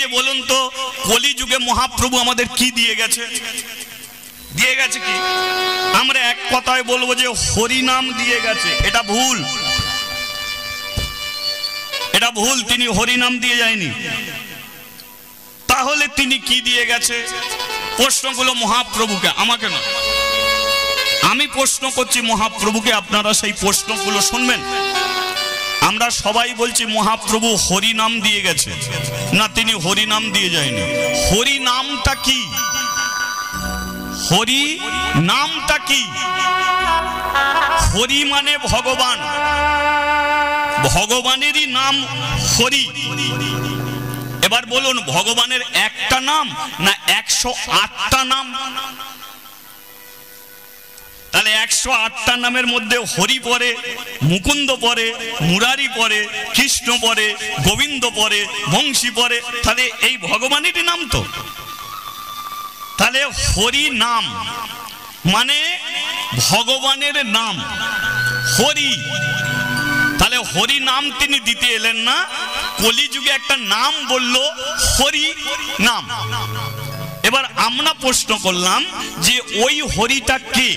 যে বলুন তো কলিযুগে মহাপ্রভু আমাদের কি দিয়ে গেছে? দিয়ে গেছে কি? আমরা এক কথায় বলবো যে হরিনাম দিয়ে গেছে। এটা ভুল, এটা ভুল। তিনি হরিনাম দিয়ে যায়নি। তাহলে তিনি কি দিয়ে গেছে? প্রশ্নগুলো মহাপ্রভুকে, আমাকে না। আমি প্রশ্ন করছি মহাপ্রভুকে, আপনারা সেই প্রশ্নগুলো শুনবেন। আমরা সবাই বলছি মহাপ্রভু হরিনাম দিয়ে গেছে, না তিনি হরিনাম দিয়ে যায়নি। হরি নামটা কি? হরি নামটা কি? হরি মানে ভগবান, ভগবানেরই নাম হরি। এবার বলুন ভগবানের একটা নাম না 108টা নাম? তাহলে 108টা নামের মধ্যে হরি পড়ে, মুকুন্দ পড়ে, মুরারি পড়ে, কৃষ্ণ পড়ে, গোবিন্দ পড়ে, বংশী পড়ে। তাহলে এই ভগবানেরই নাম তো। তাহলে হরি নাম মানে ভগবানের নাম হরি। তাহলে হরি নাম তিনি দিতে এলেন না, কলিযুগে একটা নাম বললো হরি নাম। এবার আমরা প্রশ্ন করলাম যে ওই হরিটা কে?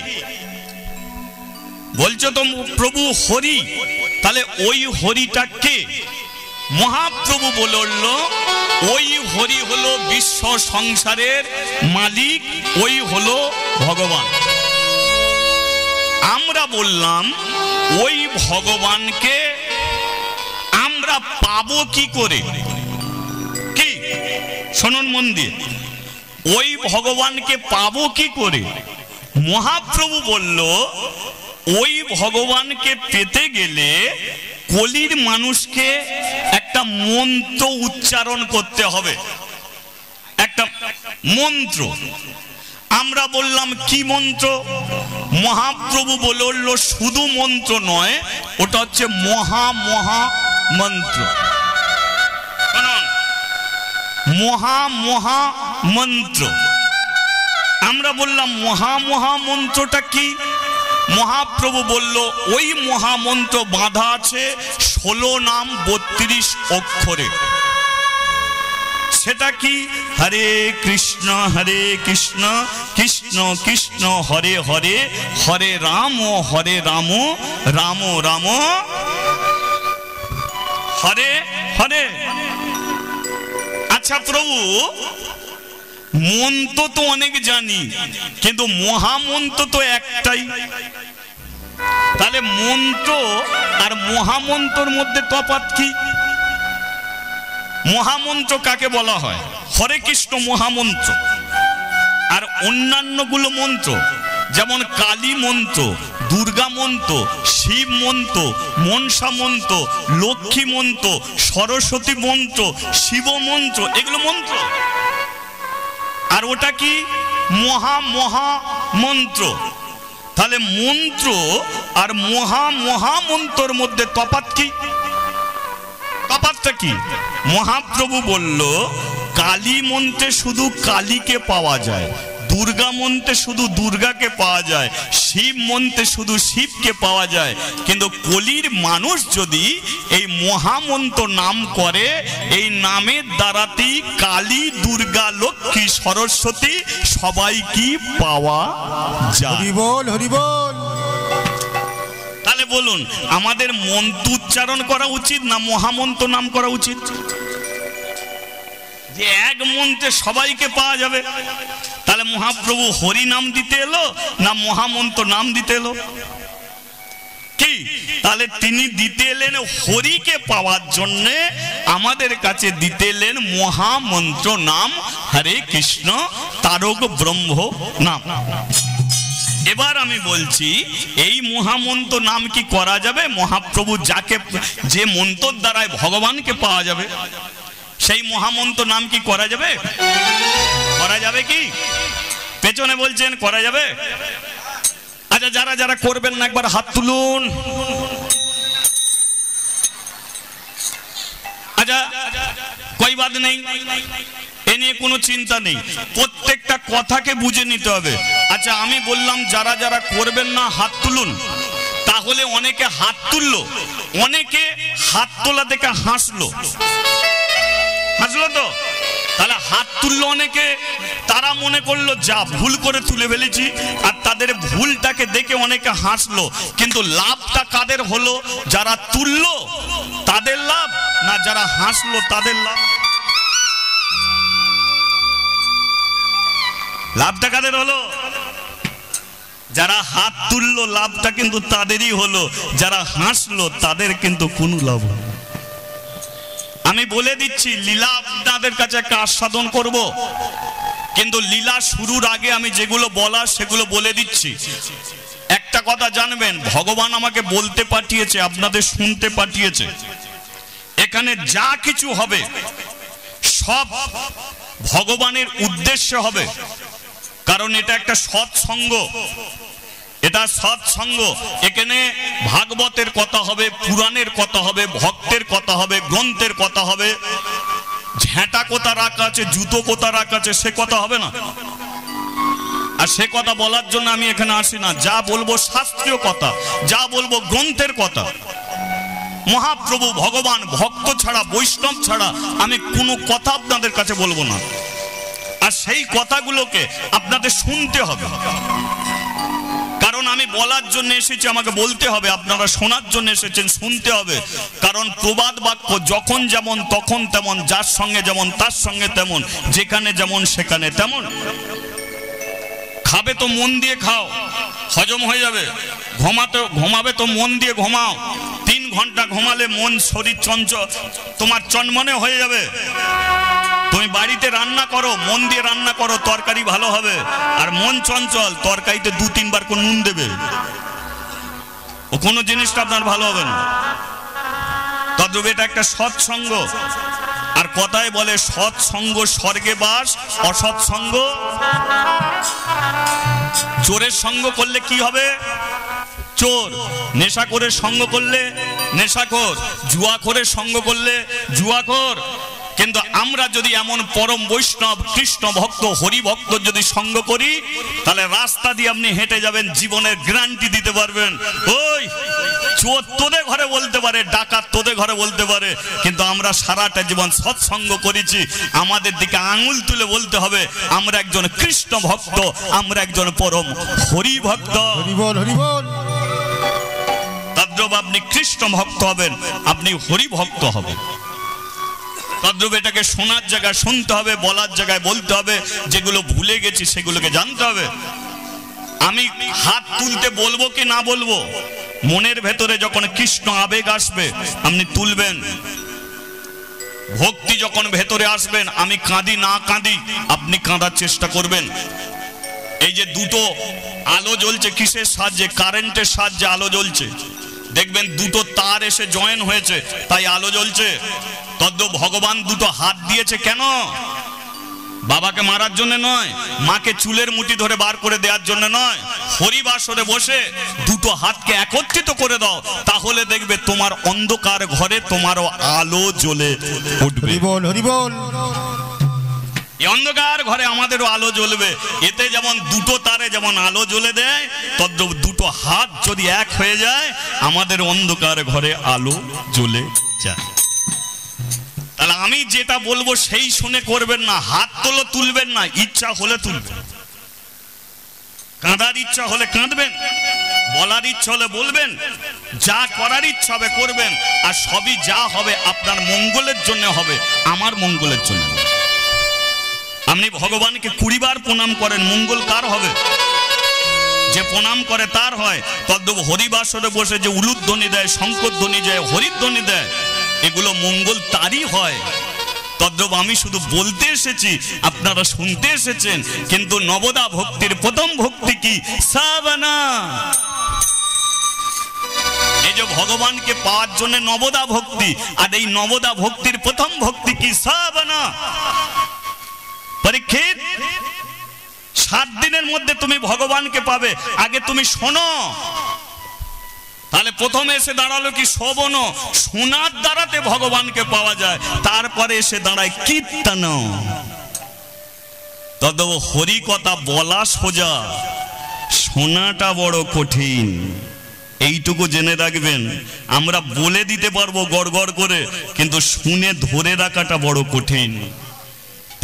বলছো তো প্রভু হরি, তাহলে ওই হরিটা কে? মহাপ্রভু বলল ওই হরি হলো বিশ্ব সংসারের মালিক, ওই হলো ভগবান। আমরা বললাম ওই ভগবানকে আমরা পাবো কি করে? কি শুনুন মন দিয়ে, ওই ভগবানকে পাবো কি করে? মহাপ্রভু বলল ওই ভগবানকে পেতে গেলে কলির মানুষকে একটা মন্ত্র উচ্চারণ করতে হবে, একটা মন্ত্র। আমরা বললাম কি মন্ত্র? মহাপ্রভু বলল শুধু মন্ত্র নয়, ওটা হচ্ছে মহা মহা মন্ত্র। মহা মহা মন্ত্র। আমরা বললাম মহা মহা মন্ত্রটা কি? মহাপ্রভু বলল ওই মহামন্ত্র বাঁধা আছে 16 নাম 32 অক্ষরে। সেটা কি? হরে কৃষ্ণ কৃষ্ণ কৃষ্ণ হরে হরে, হরে রাম রাম রাম হরে হরে। আচ্ছা প্রভু, মন্ত্র তো অনেক জানি, কিন্তু মহামন্ত্র তো একটাই। তাহলে মন্ত্র আর মহামন্ত্রর মধ্যে তফাৎ কি? মহামন্ত্র কাকে বলা হয়? হরে কৃষ্ণ মহামন্ত্র। আর অন্যান্যগুলো মন্ত্র যেমন কালী মন্ত্র, দুর্গা মন্ত্র, শিব মন্ত্র, মনসা মন্ত্র, লক্ষ্মী মন্ত্র, সরস্বতী মন্ত্র, শিব মন্ত্র, এগুলো মন্ত্র। আর ওটা কি? মহা মহা মন্ত্র। তাহলে মন্ত্র আর মহা মহা মন্ত্রর মধ্যে তফাৎ কি? তফাৎটা কি? মহাপ্রভু বলল কালী মন্ত্রে শুধু কালীকে পাওয়া যায়, দুর্গা মন্ত্রে শুধু দুর্গাকে পাওয়া যায়, শিব মন্ত্রে শুধু শিবকে পাওয়া যায়। কিন্তু কলির মানুষ যদি এই মহামন্ত্র নাম করে, এই নামের দ্বারাতেই কালী, দুর্গা, লক্ষ্মী, সরস্বতী সবাইকে পাওয়া যায়। হরি বল, হরি বল। তাহলে বলুন আমাদের মন্ত্র উচ্চারণ করা উচিত না মহামন্ত্র নাম করা উচিত? যে এক মন্ত্রে সবাইকে পাওয়া যাবে। তাহলে মহাপ্রভু হরি নাম দিতে এলো না মহামন্ত্র নাম দিতে এলো? কি? তাহলে তিনি দিতে এলেন হরিকে পাওয়ার জন্য, আমাদের কাছে দিতে এলেন মহামন্ত্র নাম হরে কৃষ্ণ তারক ব্রহ্ম নাম। এবার আমি বলছি এই মহামন্ত্র নাম কি করা যাবে? মহাপ্রভু যাকে যে মন্ত্রের দ্বারায় ভগবানকে পাওয়া যাবে সেই মহামন্ত্র নাম কি করা যাবে? করা যাবে কি? পেছনে বলছেন করা যাবে? আচ্ছা যারা যারা করবেন না একবার হাত তুলুন। আচ্ছা কই বাদ নেই, এ নিয়ে কোনো চিন্তা নেই, প্রত্যেকটা কথাকে বুঝে নিতে হবে। আচ্ছা আমি বললাম যারা যারা করবেন না হাত তুলুন, তাহলে অনেকে হাত তুললো, অনেকে হাত তোলা দেখে হাসলো, হাসলো তো? তাহলে হাত তুললো অনেকে, তারা মনে করলো যা ভুল করে তুলে ফেলেছি, আর তাদের ভুলটাকে দেখে অনেকে হাসলো। কিন্তু লাভটা কাদের হলো? যারা তুললো তাদের লাভ, না যারা হাসলো তাদের লাভ? লাভটা কাদের হলো? যারা হাত তুললো লাভটা কিন্তু তাদেরই হলো, যারা হাসলো তাদের কিন্তু কোনো লাভ হলো। আমি বলে দিচ্ছি, লীলা আপনাদের কাছে একটা আস্বাদন করব, কিন্তু লীলা শুরুর আগে আমি যেগুলো বলার সেগুলো বলে দিচ্ছি। একটা কথা জানবেন, ভগবান আমাকে বলতে পাঠিয়েছে, আপনাদের শুনতে পাঠিয়েছে। এখানে যা কিছু হবে সব ভগবানের উদ্দেশ্যে হবে, কারণ এটা একটা সৎসঙ্গ, এটা সৎসঙ্গ। এখানে ভাগবতের কথা হবে, পুরাণের কথা হবে, ভক্তের কথা হবে, গ্রন্থের কথা হবে। ঝেঁটা কোথা রাখা আছে, জুতো কোথা রাখা আছে, সে কথা হবে না। আর সে কথা বলার জন্য আমি এখানে আসি না। যা বলবো শাস্ত্রীয় কথা, যা বলবো গ্রন্থের কথা। মহাপ্রভু ভগবান ভক্ত ছাড়া, বৈষ্ণব ছাড়া আমি কোনো কথা আপনাদের কাছে বলবো না। আর সেই কথাগুলোকে আপনাদের শুনতে হবে, কারণ আমি বলার জন্য এসেছি, আমাকে বলতে হবে। আপনারা শোনার জন্য এসেছেন, শুনতে হবে। কারণ প্রবাদ বাক্য যখন যেমন তখন তেমন, যার সঙ্গে যেমন তার সঙ্গে তেমন, যেখানে যেমন সেখানে তেমন। খাবে তো মন দিয়ে খাও, হজম হয়ে যাবে। ঘুমাবে তো মন দিয়ে ঘুমাও। 3 ঘন্টা ঘুমালে মন শরীর চঞ্চল, তোমার চনমনে হয়ে যাবে। তুমি বাড়িতে রান্না করো, মন দিয়ে রান্না করো, তরকারি ভালো হবে। আর মন চঞ্চল, তরকারিতে 2-3 বার করে নুন দেবে, ও কোনো জিনিসটা আপনার ভালো হবে না। তদ্রূপ এটা একটা সৎসঙ্গ। আর কথায় বলে সৎসঙ্গ স্বর্গে বাস, অসৎসঙ্গ। চোরের সঙ্গ করলে কি হবে? চোর। নেশাখোরের সঙ্গ করলে নেশাখোর। জুয়াখোরের সঙ্গ করলে জুয়াখোর। কিন্তু আমরা যদি এমন পরম বৈষ্ণব, কৃষ্ণ ভক্ত, হরি ভক্ত যদি সঙ্গ করি, তাহলে রাস্তা দিয়ে আপনি হেঁটে যাবেন, জীবনের গ্যারান্টি দিতে পারবেন। ওই চোর তোদের ঘরে বলতে পারে, ডাকাত তোদের ঘরে বলতে পারে, কিন্তু আমরা সারাটা জীবন সৎসঙ্গ করেছি, আমাদের দিকে আঙুল তুলে বলতে হবে আমরা একজন কৃষ্ণ ভক্ত, আমরা একজন পরম হরি ভক্ত। তদ্রূপ আপনি কৃষ্ণ ভক্ত হবেন, আপনি হরি ভক্ত হবেন। তদ্রূপ এটাকে শোনার জায়গায় শুনতে হবে, বলার জায়গায় বলতে হবে। যেগুলো ভুলে গেছি সেগুলোকে জানতে হবে। আমি হাত তুলতে বলবো কি না বলবো, মনের ভেতরে যখন কৃষ্ণ আবেগ আসবে আপনি তুলবেন। ভক্তি যখন ভেতরে আসবেন, আমি কাঁদি না কাঁদি আপনি কাঁদার চেষ্টা করবেন। এই যে দুটো আলো জ্বলছে, কিসের সাহায্যে? কারেন্টের সাহায্যে আলো জ্বলছে। দেখবেন দুটো তার এসে জয়েন হয়েছে, তাই আলো জ্বলছে। তদ্রূপ ভগবান দুটো হাত দিয়েছে কেন? বাবাকে মারার জন্য নয়, মাকে চুলের মুঠি ধরে বার করে দেওয়ার জন্য নয়। হরিবাসরে বসে দুটো হাতকে একত্রিত করে দাও, তাহলে দেখবে তোমার অন্ধকার ঘরে তোমারও আলো জ্বলে উঠবে। এই অন্ধকার ঘরে আমাদেরও আলো জ্বলবে। এতে যেমন দুটো তারে যেমন আলো জ্বলে দেয়, তদ্রূপ দুটো হাত যদি এক হয়ে যায়, আমাদের অন্ধকার ঘরে আলো জ্বলে যায়। তাহলে আমি যেটা বলবো সেই শুনে করবেন না। হাত তোলো তুলবেন না, ইচ্ছা হলে তুলবেন। কাঁদার ইচ্ছা হলে কাঁদবেন, বলার ইচ্ছা হলে বলবেন, যা করার ইচ্ছা হবে করবেন। আর সবই যা হবে আপনার মঙ্গলের জন্য হবে, আমার মঙ্গলের জন্য। আপনি ভগবানকে 20 বার প্রণাম করেন, মঙ্গল কার হবে? যে প্রণাম করে তার হয়। তদ্রূপ হরিবাসরে বসে যে উলুধ্বনি দেয়, শঙ্করধ্বনি দেয়, হরিধ্বনি দেয়, এগুলো মঙ্গল তারই হয়। তদ্রূপ আমি শুধু বলতে এসেছি, আপনারা শুনতে এসেছেন। কিন্তু নবদা ভক্তির প্রথম ভক্তি কি? সাবনা। এই যে ভগবানকে পাওয়ার জন্য নবদা ভক্তি, আর এই নবদা ভক্তির প্রথম ভক্তি কি? সাবনা। পরীক্ষিত, 7 দিনের মধ্যে তুমি ভগবানকে পাবে। আগে তুমি শোনো। তাহলে প্রথমে এসে দাঁড়ালো কি? শ্রবণ। শোনার দ্বারাতে ভগবানকে পাওয়া যায়। তারপরে এসে দাঁড়ায় কীর্তন। তদ্রূপ হরি কথা বলা সোজা, শোনাটা বড় কঠিন। এইটুকু জেনে রাখবেন, আমরা বলে দিতে পারবো গড়গড় করে, কিন্তু শুনে ধরে রাখাটা বড় কঠিন।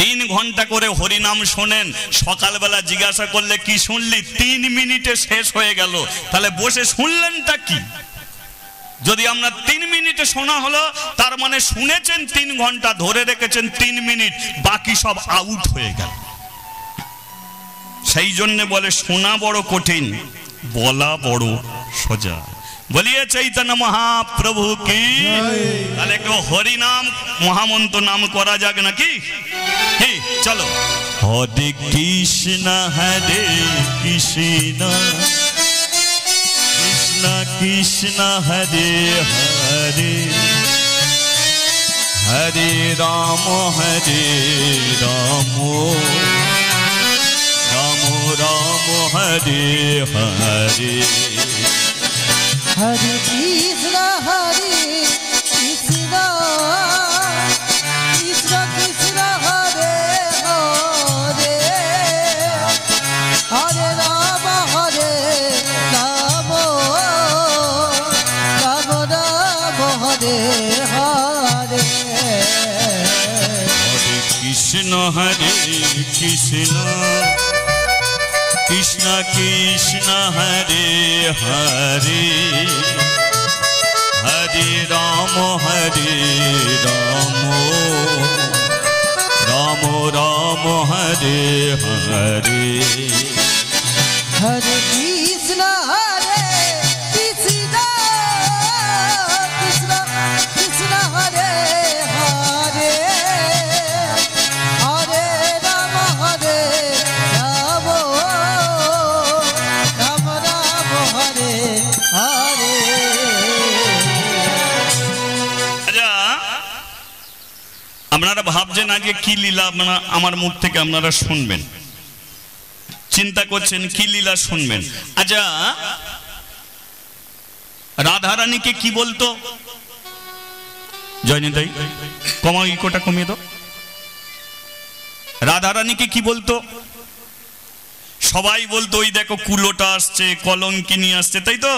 3 ঘন্টা করে হরিনাম শোনেন, সকালবেলা জিজ্ঞাসা করলে কি শুনলি, 3 মিনিটে শেষ হয়ে গেল, তাহলে বসে শুনলেনটা কি? যদি আমরা 3 মিনিটে শোনা হলো, তার মানে শুনেছেন 3 ঘন্টা, ধরে রেখেছেন 3 মিনিট, বাকি সব আউট হয়ে গেল। সেই জন্য বলে শোনা বড় কঠিন, বলা বড় সোজা। বলিয়ে চৈতন্য মহাপ্রভু কি। তাহলে একটু হরিনাম মহামন্ত্র নাম করা যাক নাকি? চলো। হরে কৃষ্ণ হরে কৃষ্ণ কৃষ্ণ কৃষ্ণ হরে হরে হরে রাম রাম রাম হরে হরে হরে কৃষ্ণ কৃষ্ণ কৃষ্ণ হরে হরে হরে রাম রাম রাম হরে হরে। হরে কৃষ্ণ কৃষ্ণ কৃষ্ণ কৃষ্ণ হরে হরে হরে রাম রাম রাম হরে হরে হরে কৃষ্ণ কৃষ্ণ কৃষ্ণ কৃষ্ণ হরে হরে হরে রাম রাম রাম হরে হরে। আচ্ছা, আপনারা ভাবছেন আজকে কি লীলা আপনারা আমার মুখ থেকে আপনারা শুনবেন, চিন্তা করছেন কি লীলা শুনবেন। আচ্ছা, রাধারানীকে কি বলতো? জয়নিতাই কমাও, ইকোটা কমিয়ে দাও। রাধারানীকে কি বলতো? সবাই বলতো ওই দেখো কুলোটা আসছে, কলঙ্কিনী আসছে, তাই তো?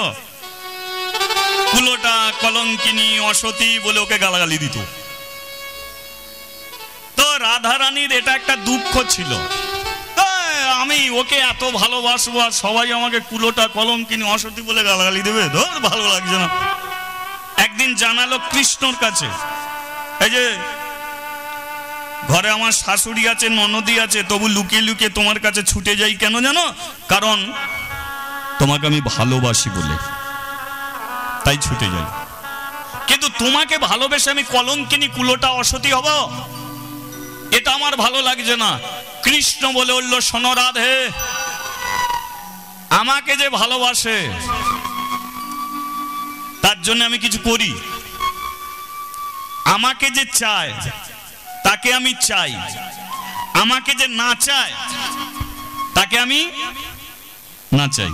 কুলোটা, কলঙ্কিনী, অসতী বলে ওকে গালাগালি দিত। তো রাধারানীর এটা একটা দুঃখ ছিল, আমি ওকে এত ভালোবাসবো আর সবাই আমাকে কুলোটা, কলঙ্কিনী, অসতী বলে গালাগালি দেবে, ধর ভালো লাগছে না। একদিন জানালো কৃষ্ণর কাছে, এই যে ঘরে আমার শাশুড়ি আছে, ননদী আছে, তবু লুকিয়ে লুকিয়ে তোমার কাছে ছুটে যাই কেন জানো? কারণ তোমাকে আমি ভালোবাসি বলে, তাই ছুটে যাই। কিন্তু তোমাকে ভালোবেসে আমি কলঙ্কিনী, কুলোটা, অসতী হব, এটা আমার ভালো লাগছে না। কৃষ্ণ বলে উঠল, শোনো রাধে, আমাকে যে ভালোবাসে তার জন্য আমি কিছু করি, আমাকে যে চায় তাকে আমি চাই, আমাকে যে না চায় তাকে আমি না চাই।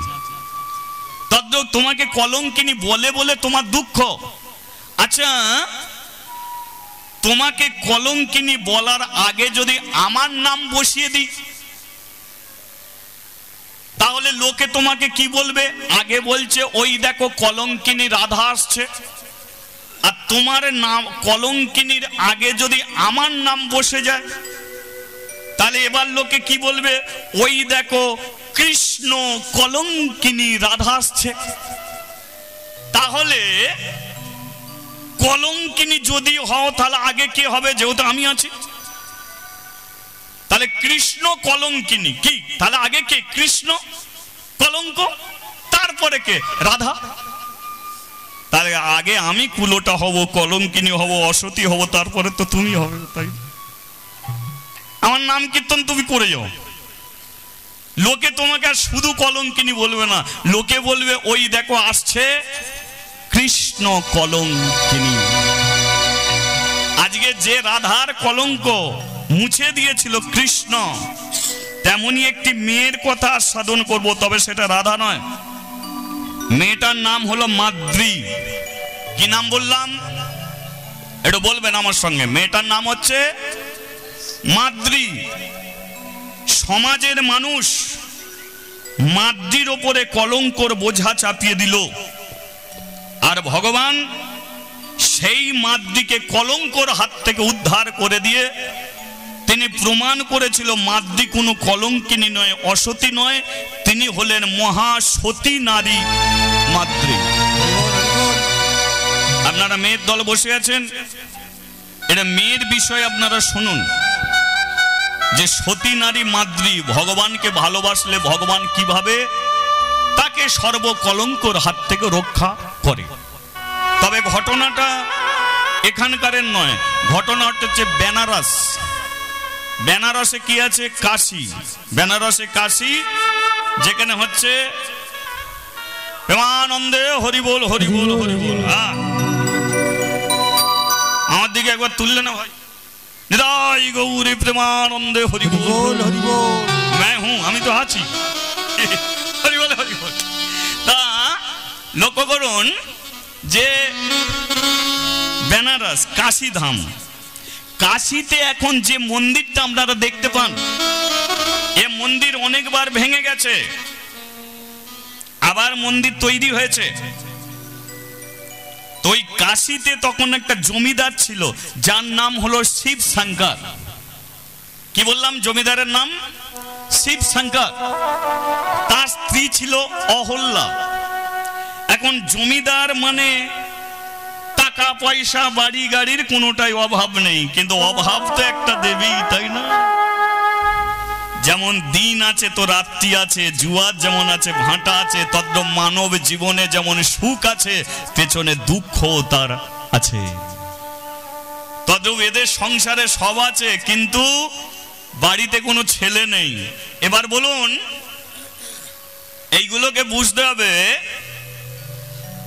তদ্রূপ তোমাকে কলঙ্কিনী বলে বলে তোমার দুঃখ। আচ্ছা, তোমাকে কলঙ্কিনী বলার আগে যদি আমার নাম বসিয়ে দিই, তাহলে লোকে তোমাকে কি বলবে? আগে বলছে ওই দেখো কলঙ্কিনী রাধা আসছে, আর তোমার নাম কলঙ্কিনীর আগে যদি আমার নাম বসে যায়, তাহলে এবার লোকে কি বলবে? ওই দেখো কৃষ্ণ কলঙ্কিনী রাধা আসছে। তাহলে কলঙ্কিনী যদি হও, তাহলে আগে কে হবে? যেহেতু আমি আছি, তাহলে কৃষ্ণ কলঙ্কিনী কি? তাহলে আগে কে? কৃষ্ণ কলঙ্ক, তারপরে কে? রাধা। তাহলে আগে আমি কুলোটা হব, কলঙ্কিনী হব, অসতী হব, তারপরে তো তুমি হবে। তাই আমার নাম কীর্তন তুমি করে যাও, লোকে তোমাকে আর শুধু কলঙ্কিনী বলবে না, লোকে বলবে ওই দেখো আসছে কৃষ্ণ কলঙ্কিনী। আজকে যে রাধার কলঙ্ক মুছে দিয়েছিল কৃষ্ণ, তেমনি একটি মেয়ের কথা আস্বাদন করব, তবে সেটা রাধা নয়। মেয়েটার নাম হলো মাদ্রী। কি নাম বললাম? একটু বলবেন আমার সঙ্গে। মেয়েটার নাম হচ্ছে মাদ্রী। সমাজের মানুষ মাদ্রীর ওপরে কলঙ্কর বোঝা চাপিয়ে দিল, আর ভগবান সেই মাদ্রীকে কলঙ্কর হাত থেকে উদ্ধার করে দিয়ে তিনি তিনি প্রমাণ করেছিল মাদ্রি কোনো কলঙ্কিনী নয়, অসতী নয়, তিনি হলেন মহাসতী নারী মাদ্রি। আপনারা মেয়ের দল বসে আছেন, এটা মেয়ের বিষয় আপনারা শুনুন যে সতী নারী মাদ্রি ভগবানকে ভালোবাসলে ভগবান কিভাবে তাকে সর্বকলঙ্কর হাত থেকে রক্ষা করে। তবে ঘটনাটা এখানকারের নয়, ঘটনাটা হচ্ছে বেনারস। বেনারসে কি আছে? কাশী। বেনারসে কাশী, যেখানে হচ্ছে প্রেমানন্দে হরিবোল হরিবোল হরিবোল। আমার দিকে একবার তুললে না ভাই? নিতাই গৌরী প্রেমানন্দে হরিবোল হরিবোল। मैं हूं, আমি তো আছি। হরিবোল হরিবোল। তা লক্ষ্য করুন যে বেনারস কাশী ধাম, কাশীতে এখন যে মন্দিরটা আপনারা দেখতে পান, এ মন্দির অনেকবার ভেঙে গেছে, আবার মন্দির তৈরি হয়েছে। তো ওই কাশীতে তখন একটা জমিদার ছিল যার নাম হলো শিব শঙ্কর। কি বললাম? জমিদারের নাম শিব শঙ্কর। তার স্ত্রী ছিল অহল্যা। এখন জমিদার মানে টাকা পয়সা বাড়ি গাড়ির কোনোটাই অভাব নেই, কিন্তু অভাব তো একটা দেবী, তাই না? যেমন দিন আছে তো রাত্রি আছে, জুয়ার যেমন আছে ভাঁটা আছে, তদ্রূপ মানব জীবনে যেমন সুখ আছে পেছনে দুঃখ তার আছে। তদ্রূপ এদের সংসারে সব আছে, কিন্তু বাড়িতে কোনো ছেলে নেই। এবার বলুন, এইগুলোকে বুঝতে হবে।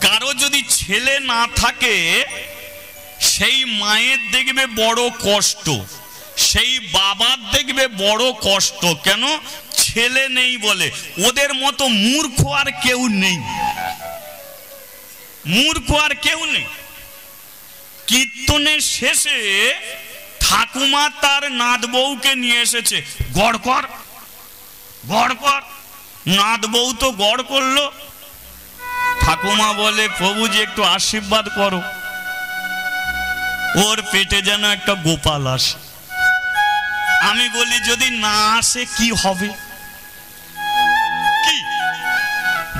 কারো যদি ছেলে না থাকে সেই মায়ের দেখবে বড় কষ্ট, সেই বাবার দেখবে বড় কষ্ট। কেন? ছেলে নেই বলে। ওদের মতো মূর্খ আর কেউ নেই, মূর্খ আর কেউ নেই। কীর্তনের শেষে ঠাকুমা তার নাত বউকে নিয়ে এসেছে, গড় কর গড় কর। নাত বউ তো গড় করলো। ঠাকুমা বলে, প্রভুজি একটু আশীর্বাদ করো, ওর পেটে যেন একটা গোপাল আসে। আমি বলি, যদি না আসে কি হবে? কি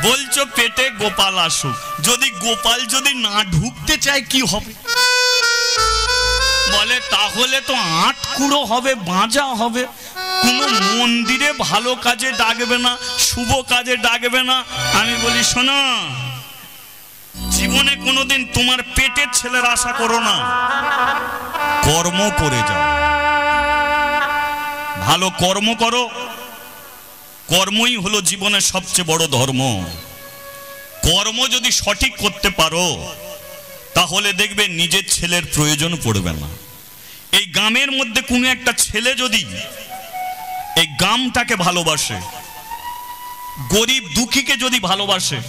বলছো? পেটে গোপাল আসুক, যদি গোপাল যদি না ঢুকতে চায় কি হবে? বলে, তাহলে তো আটকুড়ো হবে, বাঁজা হবে, কোনো মন্দিরে ভালো কাজে ডাকবে না, শুভ কাজে ডাকবে না। আমি বলি, শোনো, জীবনে কোনোদিন তোমার পেটের ছেলের আশা করো না, কর্ম করে যাও, ভালো কর্ম করো। কর্মই হলো জীবনের সবচেয়ে বড় ধর্ম। কর্ম যদি সঠিক করতে পারো তাহলে দেখবে নিজের ছেলের প্রয়োজন পড়বে না। এই গ্রামের মধ্যে কোনো একটা ছেলে যদি এই গ্রামটাকে ভালোবাসে, গরিব দুঃখীকে যদি ভালোবাসে,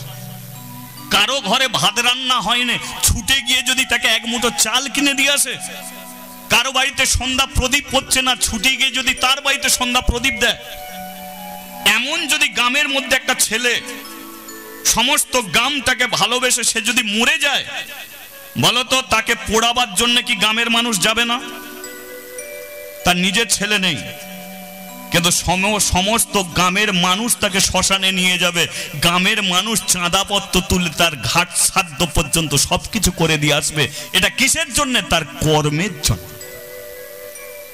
কারো ঘরে ভাত রান্না হয়নি ছুটে গিয়ে যদি তাকে এক মুঠো চাল কিনে দিয়ে আসে, কারো বাড়িতে সন্ধ্যা প্রদীপ হচ্ছে না ছুটে গিয়ে যদি তার বাড়িতে সন্ধ্যা প্রদীপ দেয়, এমন যদি গ্রামের মধ্যে একটা ছেলে সমস্ত গ্রামটাকে ভালোবেসে সে যদি মরে যায়, বলতো তাকে পোড়াবার জন্য কি গ্রামের মানুষ যাবে না? তার নিজের ছেলে নেই, কিন্তু সমস্ত গ্রামের মানুষ তাকে শ্মশানে নিয়ে যাবে। গ্রামের মানুষ চাঁদাপত্র তুলে তার ঘাট শ্রাদ্ধ পর্যন্ত সবকিছু করে দিয়ে আসবে। এটা কিসের জন্য? তার কর্মের জন্য।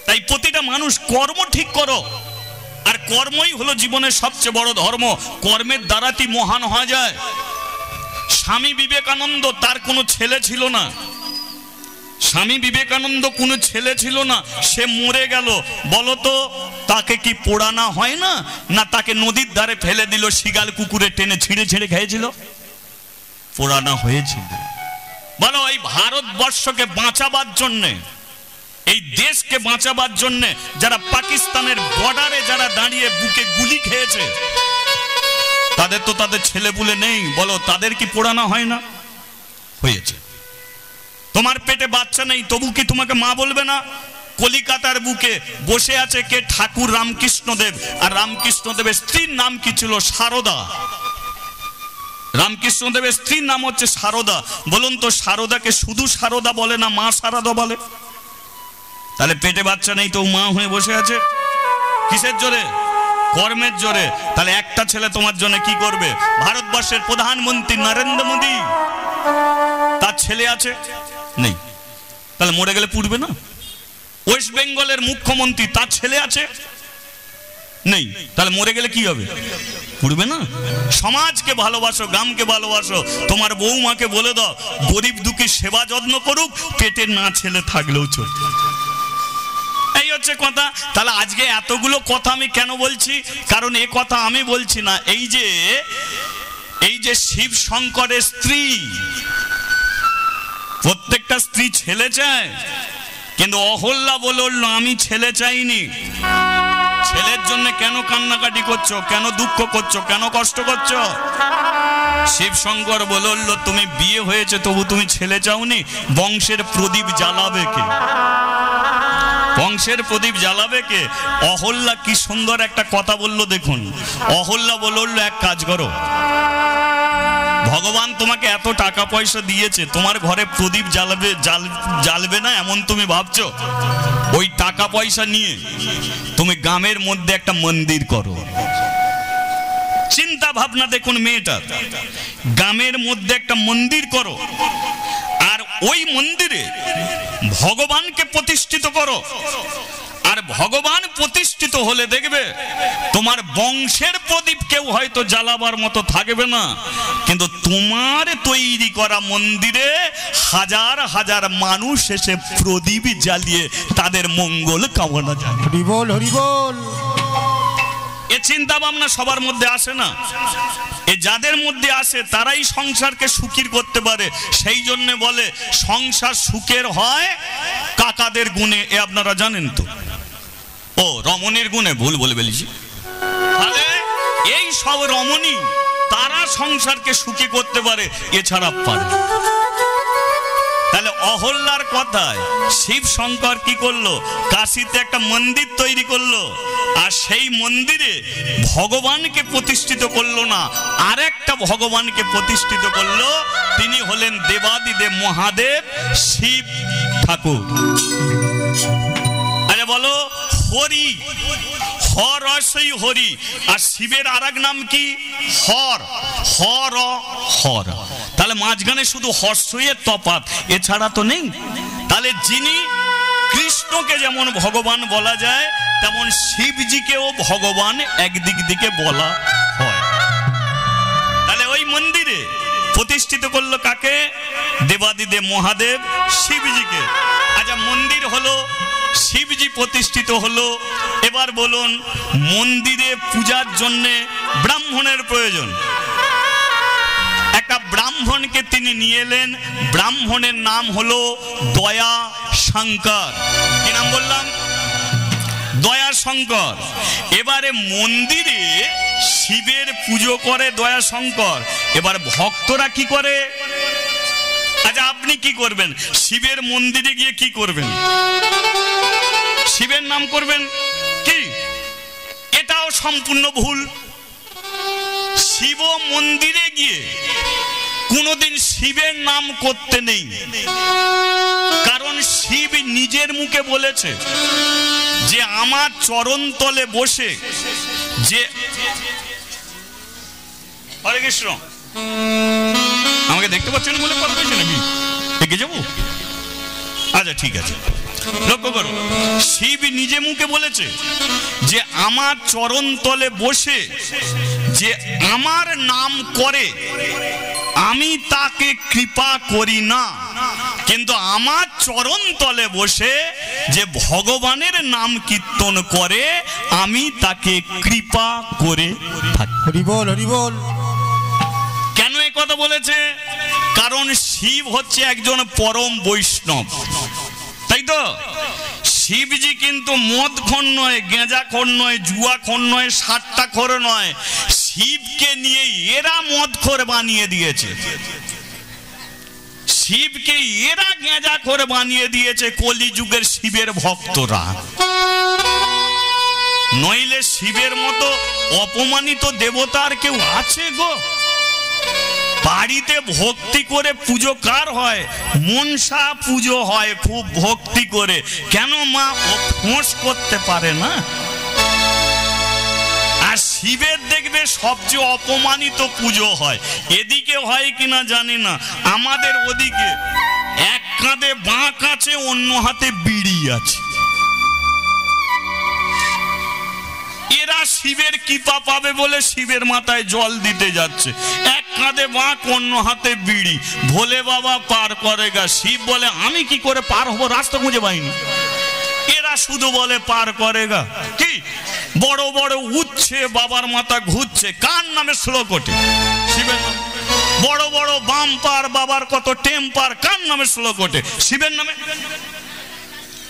তাই প্রতিটা মানুষ কর্ম ঠিক করো, আর কর্মই হলো জীবনের সবচেয়ে বড় ধর্ম। কর্মের দ্বারাতেই মহান হওয়া যায়। স্বামী বিবেকানন্দ, তার কোনো ছেলে ছিল না। স্বামী বিবেকানন্দ কোনো ছেলে ছিল না, সে মরে গেল। বলতো তাকে কি পোড়ানো হয় না? না তাকে নদীর ধারে ফেলে দিল, শিগাল কুকুরে টেনে ছিঁড়ে ছিঁড়ে খেয়েছিল? পোড়ানো হয়েছিল। বলো, এই ভারতবর্ষকে বাঁচাবার জন্যে, এই দেশকে বাঁচাবার জন্যে যারা পাকিস্তানের বর্ডারে যারা দাঁড়িয়ে বুকে গুলি খেয়েছে, তাদের তো তাদের ছেলে পুলে নেই। বলো, তাদের কি পোড়ানো হয় না? হয়েছে। তোমার পেটে বাচ্চা নেই, তবু কি তোমাকে মা বলবে না? কলিকাতার বুকে বসে আছে কে? ঠাকুর রামকৃষ্ণদেব। আর রামকৃষ্ণদেবের স্ত্রীর নাম কি ছিল? সারদা। রামকৃষ্ণদেবের স্ত্রীর নাম হচ্ছে সারদা। বলুন তো, সারদাকে শুধু সারদা বলে না মা সারদা বলে? তাহলে পেটে বাচ্চা নেই তো মা হয়ে বসে আছে কিসের জোরে? কর্মের জোরে। তাহলে একটা ছেলে তোমার জন্য কি করবে? ভারতবর্ষের প্রধানমন্ত্রী নরেন্দ্র মোদী, তার ছেলে আছে? নেই। তাহলে মরে গেলে পুড়বে না? ওয়েস্ট বেঙ্গলের মুখ্যমন্ত্রী, তার ছেলে আছে? নেই। তাহলে মরে গেলে কি হবে? পুড়বে না? সমাজকে ভালোবাসো, গ্রামকে ভালোবাসো, তোমার বৌমাকে বলে দাও গরিব দুঃখী সেবা যত্ন করুক, পেটে না ছেলে থাকলেও চলবে। এই হচ্ছে কথা। তাহলে আজকে এতগুলো কথা আমি কেন বলছি? কারণ এ কথা আমি বলছি না, এই যে শিব শঙ্করের স্ত্রী, প্রত্যেকটা স্ত্রী ছেলে চায়, কিন্তু অহল্যা বলল আমি ছেলে চাইনি। ছেলের জন্য কেন কান্নাকাটি করছো? কেন দুঃখ করছো? কেন কষ্ট করছো? শিব শঙ্কর বলল তুমি বিয়ে হয়েছে তবু তুমি ছেলে চাওনি, বংশের প্রদীপ জ্বালাবে কে? বংশের প্রদীপ জ্বালাবে কে? অহল্যা কি সুন্দর একটা কথা বলল দেখুন। অহল্যা বলল এক কাজ করো, ভগবান তোমাকে এত টাকা পয়সা দিয়েছে, তোমার ঘরে প্রদীপ জ্বালবে না এমন তুমি ভাবছো? ওই টাকা পয়সা নিয়ে তুমি গ্রামের মধ্যে একটা মন্দির করো। চিন্তা ভাবনা দেখুন মেয়েটার। গ্রামের মধ্যে একটা মন্দির করো, আর ওই মন্দিরে ভগবানকে প্রতিষ্ঠিত করো। আর ভগবান প্রতিষ্ঠিত হলে দেখবে তোমার বংশের প্রদীপ কেউ হয়তো জ্বালাবার মতো থাকবে না, কিন্তু তোমার তৈরি করা মন্দিরে হাজার হাজার মানুষ এসে প্রদীপ জ্বালিয়ে তাদের মঙ্গল কামনা জানে। হরি বল, হরি বল। এ চিন্তা ভাবনা সবার মধ্যে আসে না। এ যাদের মধ্যে আসে তারাই সংসারকে সুখী করতে পারে। সেই জন্য বলে সংসার সুখের হয় কাকাদের গুণে। এ আপনারা জানেন তো? ও রমণীর গুণে ভুল বলে ফেলেছি। তাহলে এই সব রমণী তারা সংসারকে সুখী করতে পারে, এছাড়া পারে। তাহলে অহল্যার কথায় শিব শঙ্কর কি করলো? কাশীতে একটা মন্দির তৈরি করলো, আর সেই মন্দিরে ভগবানকে প্রতিষ্ঠিত করলো না, আরেকটা ভগবানকে প্রতিষ্ঠিত করলো। তিনি হলেন দেবাদিদেব মহাদেব শিব ঠাকুর। আচ্ছা বলো, হরি, হর রসই হরি। আর শিবের আরেক নাম কি? হর, হর হর। তাহলে মাঝখানে শুধু হর্ষয়ের তফাৎ, এছাড়া তো নেই। তাহলে যিনি কৃষ্ণকে যেমন ভগবান বলা যায়, তেমন শিবজিকেও ভগবান একদিক দিকে বলা হয়। তাহলে ওই মন্দিরে প্রতিষ্ঠিত করলো কাকে? দেবাদিদেব মহাদেব শিবজিকে। আচ্ছা মন্দির হলো, শিবজি প্রতিষ্ঠিত হলো। এবার বলুন, মন্দিরে পূজার জন্য ব্রাহ্মণের প্রয়োজন। একটা ব্রাহ্মণকে তিনি নিয়ে এলেন। ব্রাহ্মণের নাম হলো দয়া শঙ্কর। কি নাম বললাম? দয়া শঙ্কর। এবারে মন্দিরে শিবের পুজো করে দয়া শঙ্কর। এবার ভক্তরা কি করে? আচ্ছা আপনি কি করবেন? শিবের মন্দিরে গিয়ে কি করবেন? শিবের নাম করবেন কি? এটাও সম্পূর্ণ ভুল। শিব মন্দিরে গিয়ে কোনোদিন শিবের নাম করতে নেই, কারণ শিব নিজের মুখে বলেছে যে আমার চরণ তলে বসে যে, হরে কৃষ্ণ, আমাকে দেখতে পাচ্ছেন বলে কথা বলছে নাকি? এগিয়ে যাবো? আচ্ছা ঠিক আছে, লক্ষ্য করো, শিব নিজে মুখে বলেছে যে আমার চরণ তলে বসে যে আমার নাম করে আমি তাকে কৃপা করি না, কিন্তু আমার চরণ তলে বসে যে ভগবানের নাম কীর্তন করে আমি তাকে কৃপা করে থাকি। হরি বল, হরি বল। কেন এই কথা বলেছে? কারণ শিব হচ্ছে একজন পরম বৈষ্ণব, তাই তো? শিবজি কিন্তু মদখোর নয়, গেঁজাখোর নয়, জুয়াখোর নয়, সাট্টাখোর নয়। শিবকে নিয়ে এরা মদখোর বানিয়ে দিয়েছে, শিবকে এরা গেঁজাখোর বানিয়ে দিয়েছে কলিযুগের শিবের ভক্তরা। নইলে শিবের মতো অপমানিত দেবতার কেউ আছে গো? বাড়িতে ভক্তি করে পুজো কার হয়? মনসা পুজো হয় খুব ভক্তি করে। কেন মা? ও ফোঁস করতে পারে না। আর শিবের দেখবে সবচেয়ে অপমানিত পুজো হয়। এদিকে হয় কিনা জানি না, আমাদের ওদিকে এক কাঁধে বাঁক আছে, অন্য হাতে বিড়ি আছে। এরা শিবের কৃপা পাবে বলে শিবের মাথায় জল দিতে যাচ্ছে। এক কাঁধে বাঁক, অন্য হাতে বিড়ি। ভোলে বাবা পার করেগা। শিব বলে আমি কি করে পার হবো, রাস্তা খুঁজে পাইনি। এরা শুধু বলে পার করেগা। কি বড় বড় উঠছে, বাবার মাথা ঘুরছে। কার নামে শ্লোক ওঠে? শিবের নামে। বড় বড় বাম্পার, বাবার কত টেম্পার, কার নামে শ্লোক ওঠে? শিবের নামে।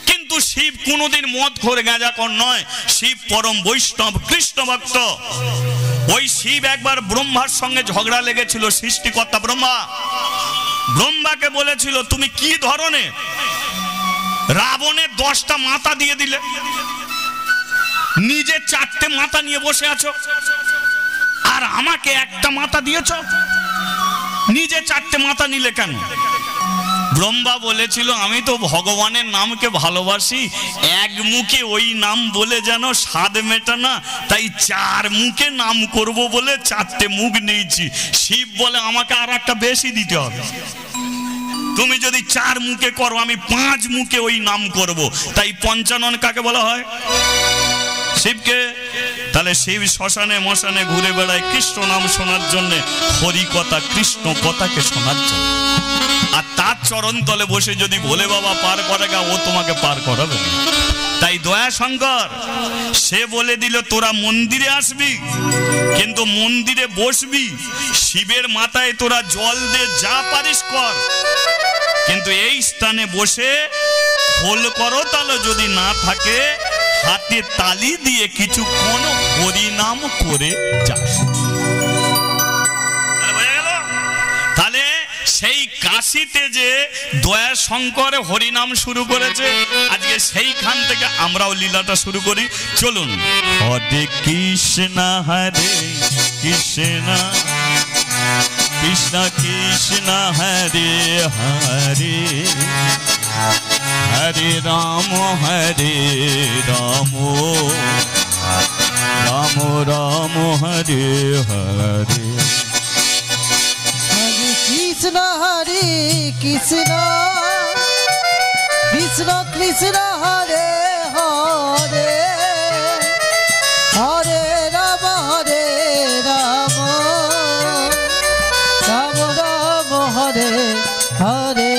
কিন্তু শিব কোনোদিন মদ খোর গাঁজাখোর নয়। শিব পরম বৈষ্ণব, কৃষ্ণ ভক্ত। ওই শিব একবার ব্রহ্মার সঙ্গে ঝগড়া লেগেছিল। সৃষ্টিকর্তা ব্রহ্মাকে বলেছিল তুমি কি ধরনের রাবণের 10টা মাথা দিয়ে দিলে, নিজে 4টে মাথা নিয়ে বসে আছো, আর আমাকে একটা মাথা দিয়েছ। নিজে 4টে মাথা নিলে কেন? ব্রহ্মা বলেছিল আমি তো ভগবানের নামকে ভালোবাসি, এক মুখে ওই নাম বলে যেন স্বাদ মেটা না, তাই 4 মুখে নাম করব বলে 4টে মুখ নিয়েছি। শিব বলে আমাকে আর একটা বেশি দিতে হবে। তুমি যদি 4 মুখে করো, আমি 5 মুখে ওই নাম করব। তাই পঞ্চানন কাকে বলা হয়? শিবকে। তাহলে শিব শ্মশানে মশানে ঘুরে বেড়ায় কৃষ্ণ নাম শোনার জন্য, হরি কথা কৃষ্ণ কথাকে শোনার জন্য। আর তার চরণ তলে বসে যদি ভোলে বাবা পার করেগা, ও তোমাকে পার করাবে না। তাই দয়া শঙ্কর সে বলে দিল তোরা মন্দিরে আসবি, কিন্তু মন্দিরে বসবি, শিবের মাথায় তোরা জল দে, যা পারিস কর, কিন্তু এই স্থানে বসে খোল করো তাহলে যদি না থাকে, হাতে তালি দিয়ে কিছুক্ষণ হরিনাম করে যাস। তাহলে সেই কাশিতে যে দয়া শঙ্কর হরিনাম শুরু করেছে, আজকে সেইখান থেকে আমরাও লীলাটা শুরু করি। চলুন। হরে কৃষ্ণ হরে কৃষ্ণ কৃষ্ণ কৃষ্ণ হরে হরে, হরে রাম রাম রাম হরে হরে। কৃষ্ণ হরে কৃষ্ণ কৃষ্ণ কৃষ্ণ হরে হরে, হরে রাম রাম রাম হরে হরে।